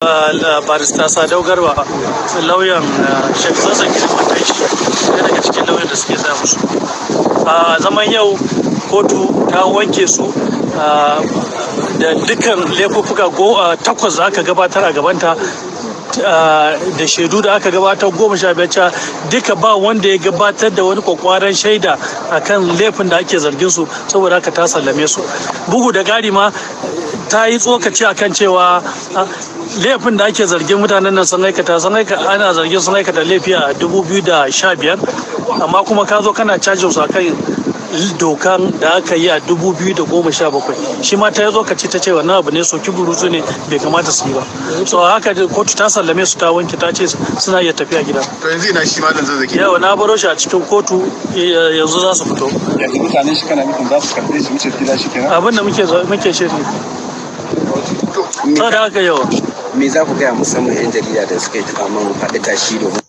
barista Sadau Garba lauyan Sheikh Zazzaki da matan shi ɗaya daga cikin lauyan da suke sa musu. A zaman yau kotu ta wanke su da dukkan laifuffuka 8 da aka gabatar a gabanta da shaidu da aka gabatar 15 duka ba wanda ya gabatar da wani kwakwaran shaida akan laifin da ake zargin su, saboda haka ta sallame su. Bugu da ƙari ma ta yi tsokaci akan cewa laifin da ake zargin mutanen nan sun aikata ana zargin sun aikata laifi a 2015, amma kuma ka zo kana cajin su akan dokan da aka yi a 2017. shi ma ta yi tsokaci ta ce wannan abu ne soki burutu ne, bai kamata su yi ba. So haka kotu ta sallame su, ta wanke, ta ce suna iya tafiya gida. To yanzu ina shi malam Zazzaki? Yau na baro shi a cikin kotu, yanzu za su fito. Yanzu mutanen shi kana nufin za su karɓe shi wuce gida shi kenan? Abin da muke shiri. Sau da haka yawa. Me za ku gaya musamman 'yan jarida da suka yi ta faman faɗi tashi domin